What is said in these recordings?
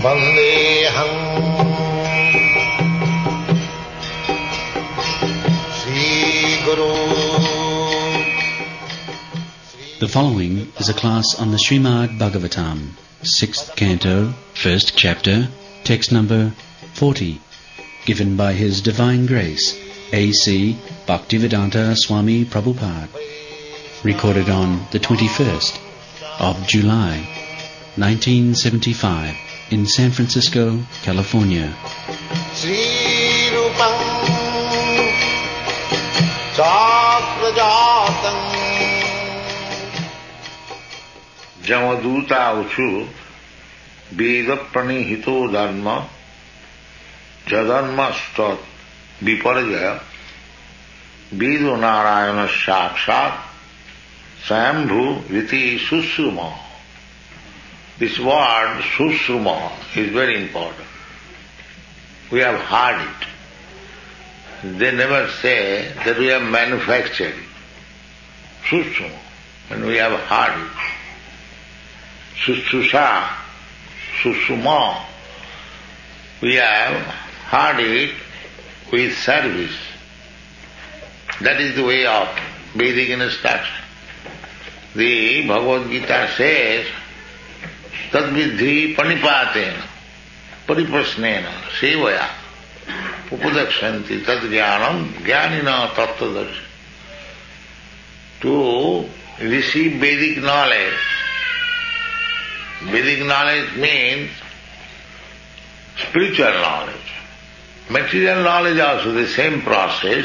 Vandeham Sri Guru. The following is a class on the Srimad Bhagavatam, 6th Canto, 1st Chapter, text number 40, given by His Divine Grace, A.C. Bhaktivedanta Swami Prabhupada, recorded on the 21st of July, 1975, in San Francisco, California. Sri Rupam Chakrajatam Yamaduta uchu Veda pranihito dharma jadharma stat viparjaya Vedo Narayana sakshat Sambhu viti susruma. This word susruma is very important. We have heard it. They never say that we have manufactured it. Susruma, and we have heard it. Sususa, susruma, we have heard it with service. That is the way of Vedic instruction. The Bhagavad Gita says, Tadvidhi panipatena, pariprasnena, sevaya, upadaksanti tadjnanam jnanina tattvadarshi. To receive Vedic knowledge. Vedic knowledge means spiritual knowledge. Material knowledge also the same process,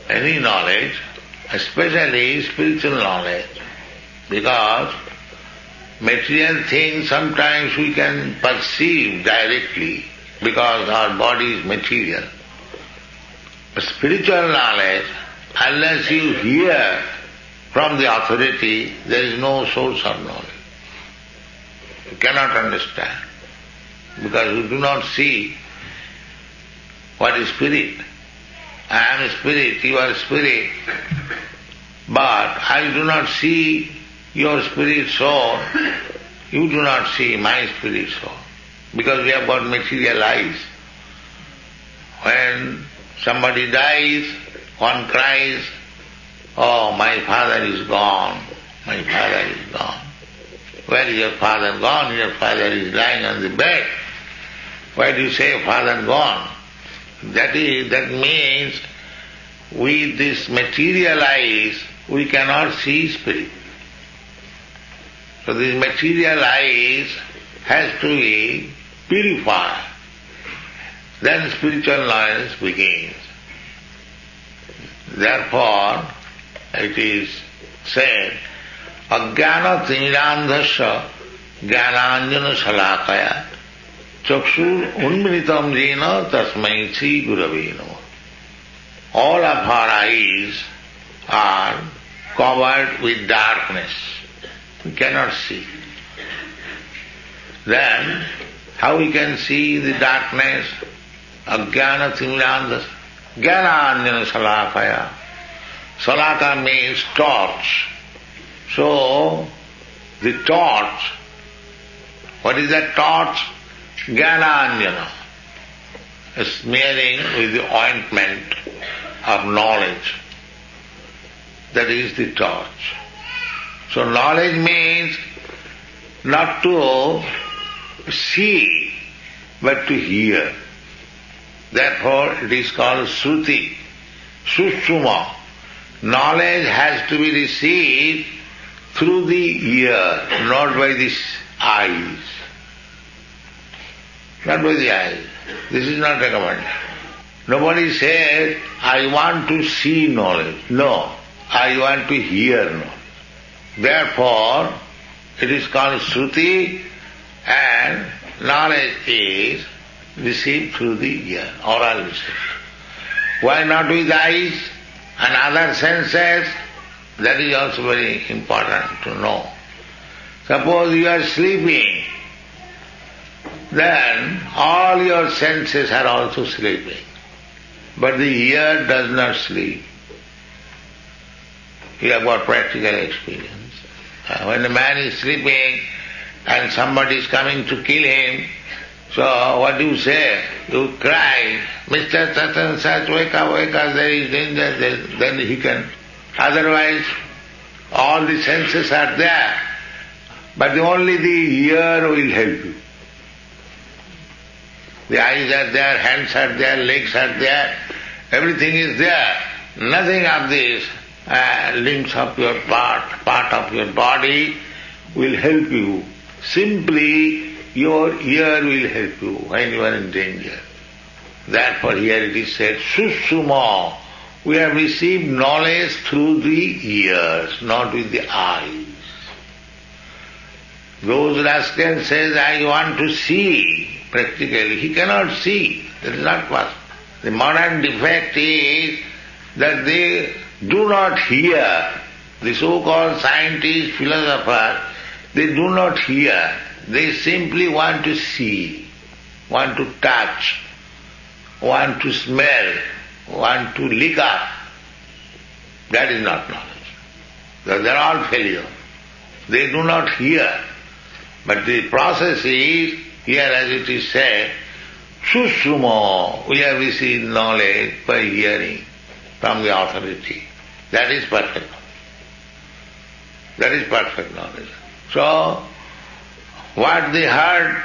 any knowledge, especially spiritual knowledge, because material things sometimes we can perceive directly because our body is material. But spiritual knowledge, unless you hear from the authority, there is no source of knowledge. You cannot understand because you do not see what is spirit. I am spirit, you are spirit, but I do not see your spirit soul, you do not see my spirit soul, because we have got material eyes. When somebody dies, one cries, oh, my father is gone, my father is gone. Where is your father gone? Your father is lying on the bed. Why do you say father gone? That means with this material eyes we cannot see spirit. So these material eyes has to be purified. Then spiritual knowledge begins. Therefore, it is said, Ajnana tinirandhasya jnananjana salakaya chakshur unmilitam jena tasmai Sri Gurave namaha. All of our eyes are covered with darkness. We cannot see. Then, how we can see the darkness? Ajnana tinirandhasya jnananjana salakaya. Salaka means torch. So, the torch, what is that torch? Jnananjana, smearing with the ointment of knowledge. That is the torch. So knowledge means not to see, but to hear. Therefore it is called Shruti, Sushruma. Knowledge has to be received through the ear, not by the eyes. Not by the eyes. This is not recommended. Nobody says, I want to see knowledge. No, I want to hear knowledge. Therefore, it is called Shruti, and knowledge is received through the ear, oral reception. Why not with eyes and other senses? That is also very important to know. Suppose you are sleeping, then all your senses are also sleeping. But the ear does not sleep. You have got practical experience. When a man is sleeping and somebody is coming to kill him, so what do you say? You cry, Mr. Such and such, wake up, there is danger, then he can. Otherwise, all the senses are there, but only the ear will help you. The eyes are there, hands are there, legs are there, everything is there. Nothing of this limbs of your part of your body will help you. Simply your ear will help you when you are in danger. Therefore here it is said, Susuma, we have received knowledge through the ears, not with the eyes. Those rascals says, I want to see. Practically, he cannot see. That is not possible. The modern defect is that they do not hear. The so-called scientists, philosophers, they do not hear. They simply want to see, want to touch, want to smell, want to lick up. That is not knowledge. They are all failure. They do not hear. But the process is, here as it is said, Susumo, we have received knowledge by hearing from the authority. That is perfect. That is perfect knowledge. So, what they heard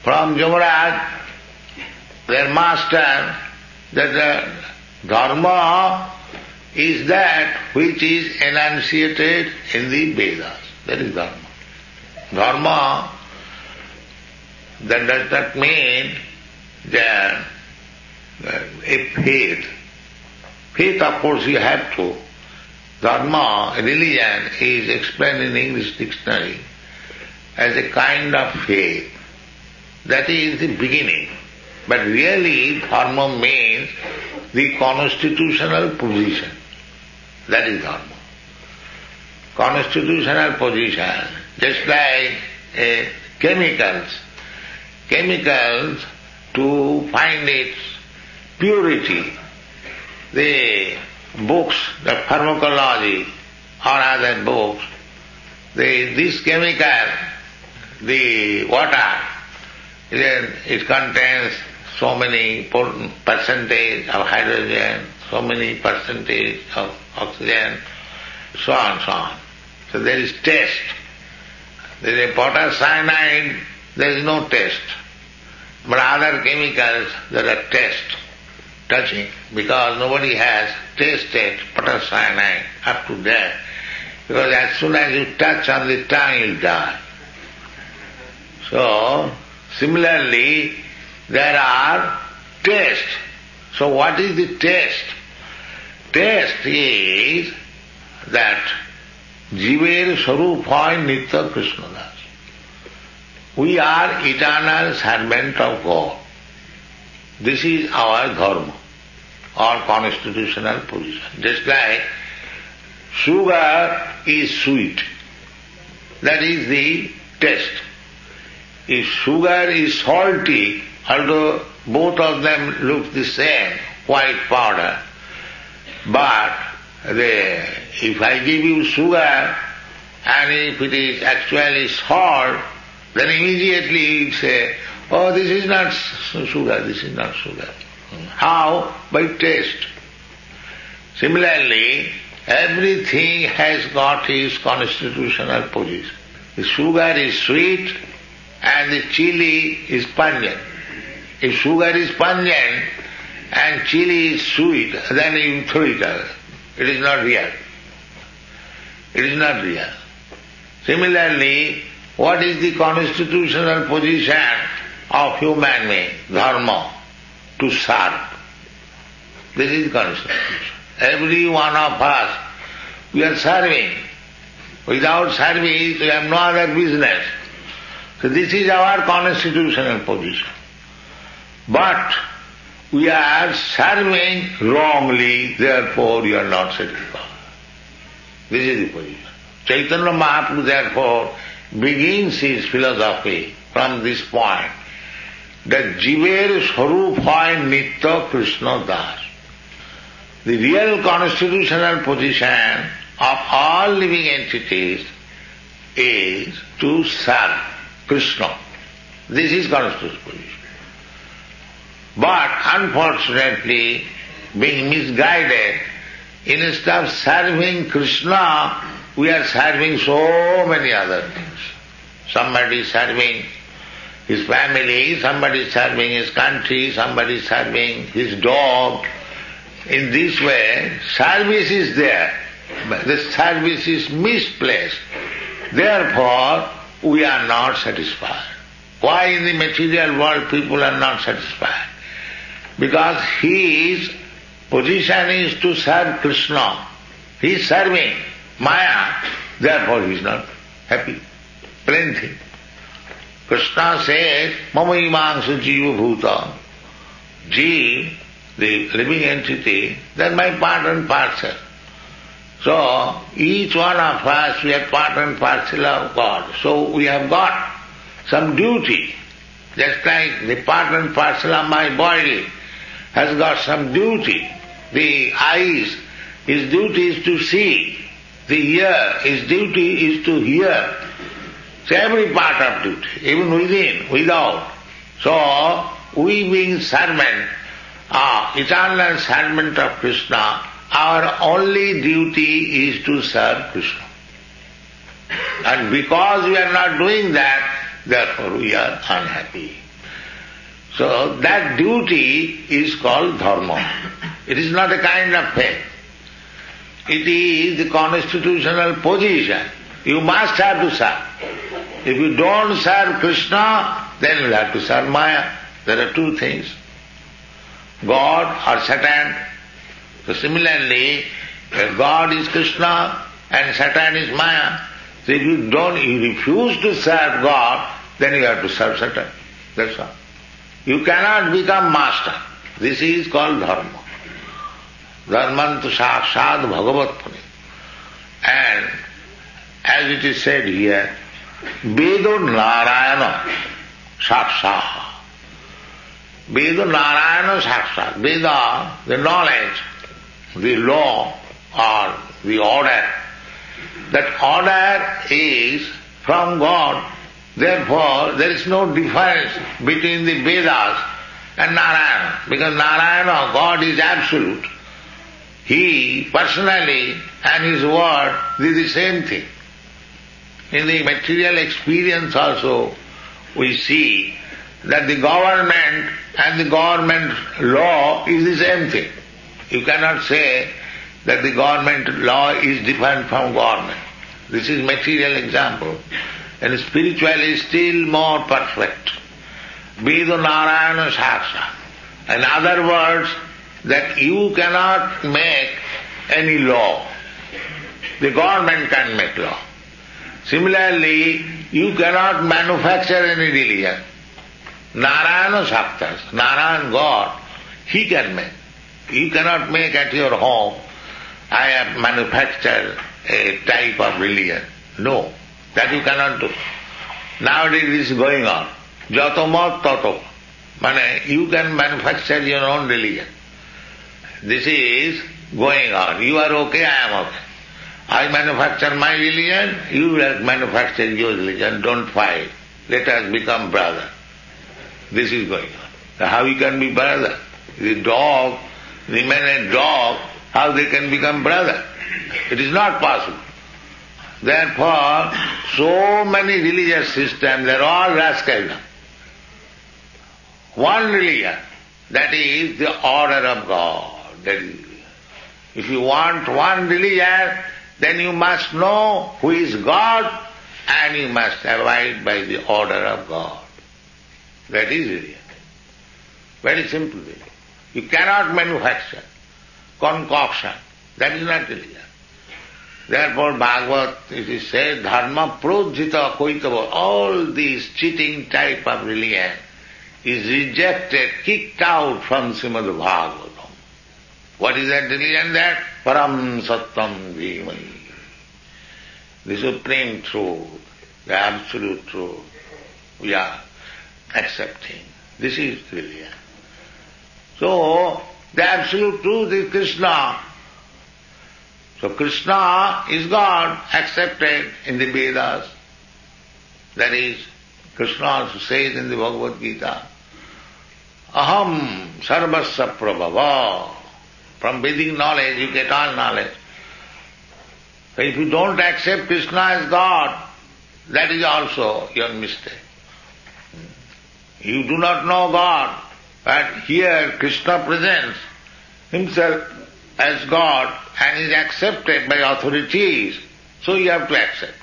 from Yamaraja, their master, that the dharma is that which is enunciated in the Vedas. That is dharma. Dharma, that does not mean that a faith. Faith, of course, you have to. Dharma, religion, is explained in English dictionary as a kind of faith. That is the beginning. But really, dharma means the constitutional position. That is dharma. Constitutional position, just like chemicals. Chemicals, to find its purity, the books, the pharmacology or other books, this chemical, the water, it contains so many percentage of hydrogen, so many percentage of oxygen, so on, so on. So there is taste. There is a potash cyanide, there is no taste. But other chemicals, there are taste, touching, because nobody has tasted potash cyanide up to there. Because as soon as you touch on the tongue, you'll die. So, similarly, there are taste. So what is the taste? Taste is that Jiver Sarupai Nitya Krishnadas. We are eternal servant of God. This is our dharma, or constitutional position. Just like sugar is sweet. That is the taste. If sugar is salty, although both of them look the same, white powder, but if I give you sugar and if it is actually salt, then immediately you say, oh, this is not sugar, this is not sugar. How? By taste. Similarly, everything has got its constitutional position. The sugar is sweet and the chili is pungent. If sugar is pungent and chili is sweet, then you throw it away. It is not real. It is not real. Similarly, what is the constitutional position of human being? Dharma, to serve. This is constitution. Every one of us, we are serving. Without service, we have no other business. So this is our constitutional position. But we are serving wrongly, therefore we are not satisfied. This is the position. Chaitanya Mahaprabhu therefore begins his philosophy from this point, that Jiver Sarupai Nitya Krishna Das. The real constitutional position of all living entities is to serve Krishna. This is constitutes position. But unfortunately, being misguided, instead of serving Krishna, we are serving so many other things. Somebody is serving his family, somebody is serving his country, somebody is serving his dog. In this way, service is there, but the service is misplaced. Therefore, we are not satisfied. Why in the material world people are not satisfied? Because his position is to serve Krishna. He is serving Maya, therefore he is not happy. Plain thing. Krishna says, Mama imangsu jiva bhuta. Jeev, the living entity, that is my part and parcel. So, each one of us, we are part and parcel of God. So, we have got some duty. Just like the part and parcel of my body has got some duty. The eyes, his duty is to see. The ear, his duty is to hear. So every part of duty, even within, without. So, we being servant, eternal servant of Krishna, our only duty is to serve Krishna. And because we are not doing that, therefore we are unhappy. So that duty is called dharma. It is not a kind of faith. It is the constitutional position. You must have to serve. If you don't serve Krishna, then you will have to serve Maya. There are two things. God or Satan. So similarly, God is Krishna and Satan is Maya. So if you refuse to serve God, then you have to serve Satan. That's all. You cannot become master. This is called dharma. Dharmantu sakshat bhagavatpani. And as it is said here, Vedo Narayana sakshat. Vedo Narayana sakshat. Veda, the knowledge, the law or the order. That order is from God. Therefore, there is no difference between the Vedas and Narayana. Because Narayana, God is absolute. He personally and his word is the same thing. In the material experience also, we see that the government and the government law is the same thing. You cannot say that the government law is different from government. This is material example. And spiritually still more perfect. Vedo Narayana Saksa. In other words, that you cannot make any law. The government can make law. Similarly, you cannot manufacture any religion. Narayana Saktas, Narayan God, he can make. You cannot make at your home, I have manufactured a type of religion. No, that you cannot do. Nowadays this is going on. Jato mat tato. Mane, you can manufacture your own religion. This is going on. You are okay, I am okay. I manufacture my religion, you manufacture your religion, don't fight. Let us become brother. This is going on. How you can be brother? The dog, remain a dog, how they can become brother? It is not possible. Therefore, so many religious systems, they are all rascals. One religion, that is the order of God. That is, if you want one religion, then you must know who is God and you must abide by the order of God. That is religion. Very simple religion. You cannot manufacture concoction. That is not religion. Therefore, Bhagavad, it is said, dharma prodhita koitava, all these cheating type of religion is rejected, kicked out from Srimad Bhagavatam. What is that religion? That param sattam dhimai. The supreme truth, the absolute truth, we are accepting. This is religion. So, the absolute truth is Krishna. So Krishna is God, accepted in the Vedas. That is, Krishna also says in the Bhagavad Gita, Aham sarvasya prabhava. From Vedic knowledge you get all knowledge. So if you don't accept Krishna as God, that is also your mistake. You do not know God, but here Krishna presents himself as God and is accepted by authorities, so you have to accept.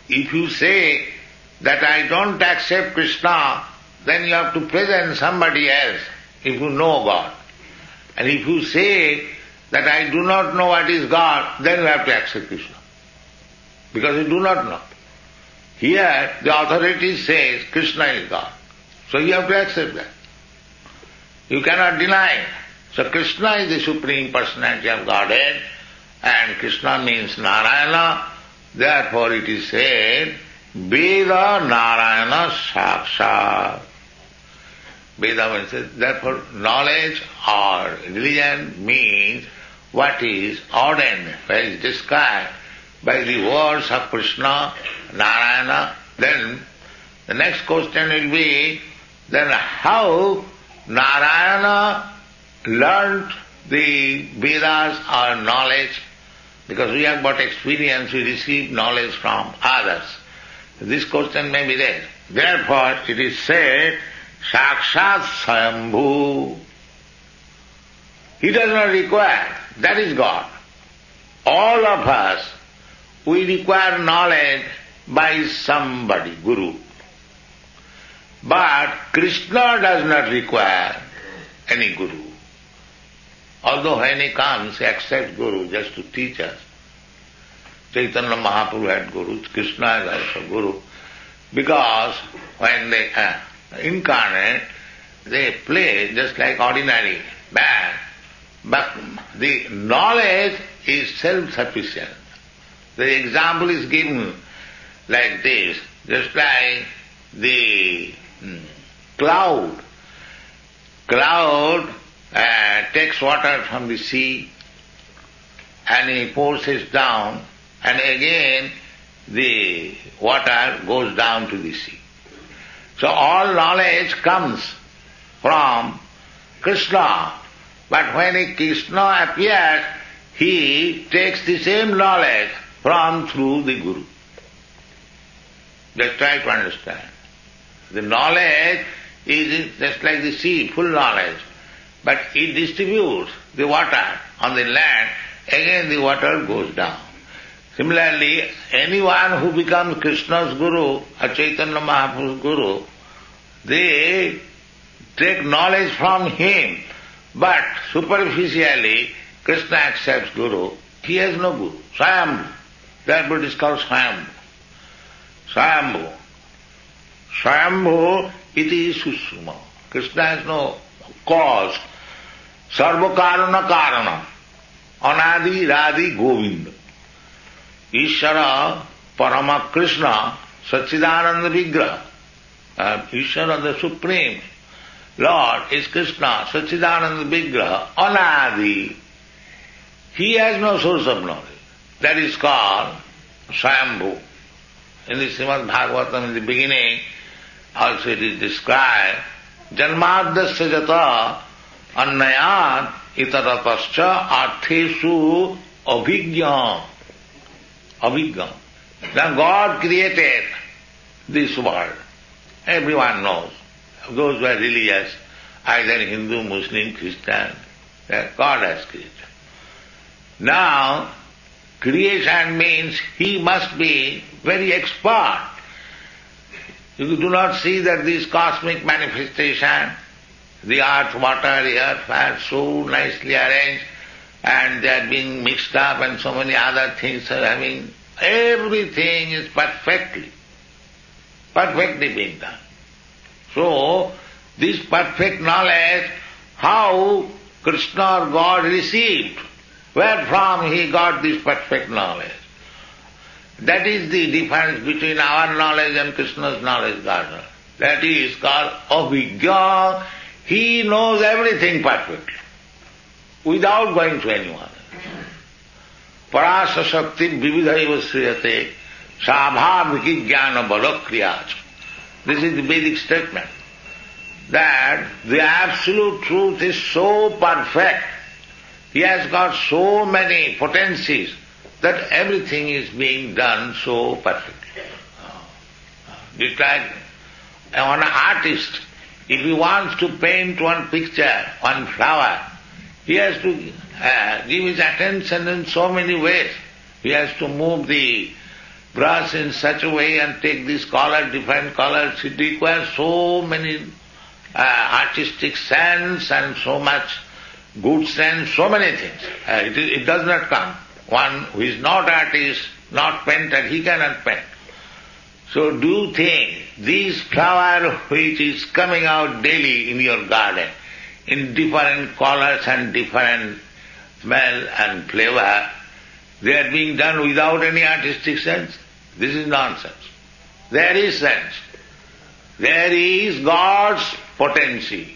If you say that I don't accept Krishna, then you have to present somebody else if you know God. And if you say that I do not know what is God, then you have to accept Krishna. Because you do not know. Here the authority says Krishna is God. So you have to accept that. You cannot deny it. So Krishna is the Supreme Personality of Godhead, and Krishna means Narayana. Therefore it is said, Veda Narayana Sakshat. Veda means, therefore knowledge or religion means what is ordained, what is described by the words of Krishna, Narayana. Then the next question will be, then how Narayana learnt the Vedas or knowledge? Because we have got experience, we receive knowledge from others. This question may be there. Therefore it is said, Sakshat Swayambhu. He does not require, that is God. All of us, we require knowledge by somebody, Guru. But Krishna does not require any Guru. Although when he comes, he accepts Guru just to teach us. Chaitanya Mahaprabhu had Guru, Krishna is also Guru. Because when they incarnate, they play just like ordinary band. But the knowledge is self-sufficient. The example is given like this, just like the cloud. Cloud takes water from the sea and he pours it down, and again the water goes down to the sea. So all knowledge comes from Krishna. But when Krishna appears, he takes the same knowledge through the Guru. Just try to understand. The knowledge is just like the sea, full knowledge. But it distributes the water on the land, again the water goes down. Similarly, anyone who becomes Krishna's Guru or Chaitanya Mahaprabhu's Guru, they take knowledge from him, but superficially Krishna accepts Guru. He has no Guru. Swayambhu. Therefore it is called Swayambhu. Swayambhu. Swayambhu iti susuma. Krishna has no cause. Sarva karana karana. Anadi radi govinda. Ishvara Parama Krishna Satchidananda Vigraha. Ishvara, the Supreme Lord, is Krishna Satchidananda Vigraha, Anadi. He has no source of knowledge. That is called Swayambhu. In the Srimad Bhagavatam, in the beginning, also it is described, Janmadasya jata annayat itaratascha artheshu abhigya. Abhigya. Now God created this world. Everyone knows. Those who are religious, either Hindu, Muslim, Christian, that God has created. Now, creation means he must be very expert. You do not see that this cosmic manifestation, the earth, water, the earth, fire, so nicely arranged, and they are being mixed up and so many other things are having, everything is perfectly being done. So, this perfect knowledge, how Krishna or God received, where from he got this perfect knowledge. That is the difference between our knowledge and Krishna's knowledge, God. That is called Abhigya. He knows everything perfectly, without going to anyone. parasa shakti vividhaiva sriyate sabhaviki jnana balakriyach. This is the Vedic statement, that the absolute truth is so perfect, he has got so many potencies, that everything is being done so perfectly. Just like an artist, if he wants to paint one picture, one flower, he has to give his attention in so many ways. He has to move the brush in such a way and take this color, different colors. It requires so many artistic sense and so much good sense, so many things. It does not come. One who is not artist, not painter, he cannot paint. So do you think this flower which is coming out daily in your garden, in different colors and different smell and flavor, they are being done without any artistic sense? This is nonsense. There is sense. There is God's potency.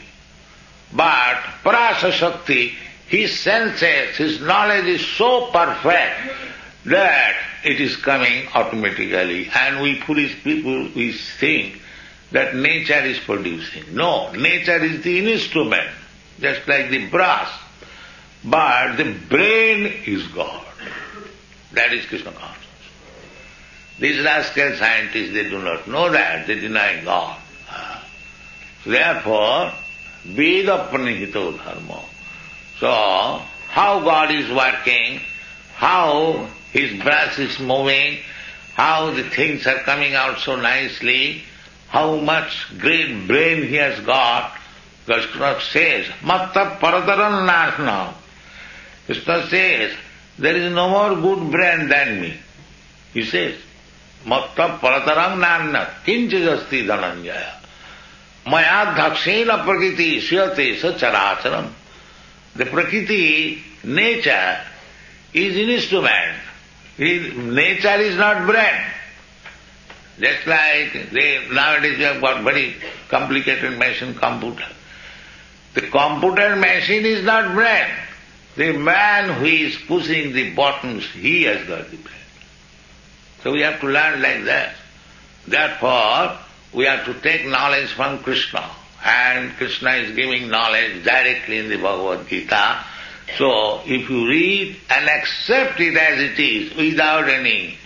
But Parasa Shakti, his senses, his knowledge is so perfect that it is coming automatically. And we foolish people, we think that nature is producing. No, nature is the instrument, just like the brass. But the brain is God. That is Krishna consciousness. These rascal scientists, they do not know that, they deny God. Therefore, Veda pranihito dharma. So, how God is working, how his breath is moving, how the things are coming out so nicely, how much great brain he has got. Krishna says, Matta paradaram nasna. Krishna says, there is no more good brain than me. He says, Matta paradaram nasna kinchijasti dhananjaya. Maya dhakshena prakriti shyate sacharacharam. The prakriti, nature, is instrument. Nature is not brain. Just like nowadays you have got very complicated machine, computer. The computer machine is not brain. The man who is pushing the buttons, he has got the brain. So we have to learn like that. Therefore, we have to take knowledge from Krishna. And Krishna is giving knowledge directly in the Bhagavad Gita. So, if you read and accept it as it is, without any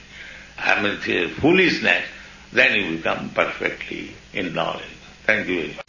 foolishness, then you become perfectly in knowledge. Thank you very much.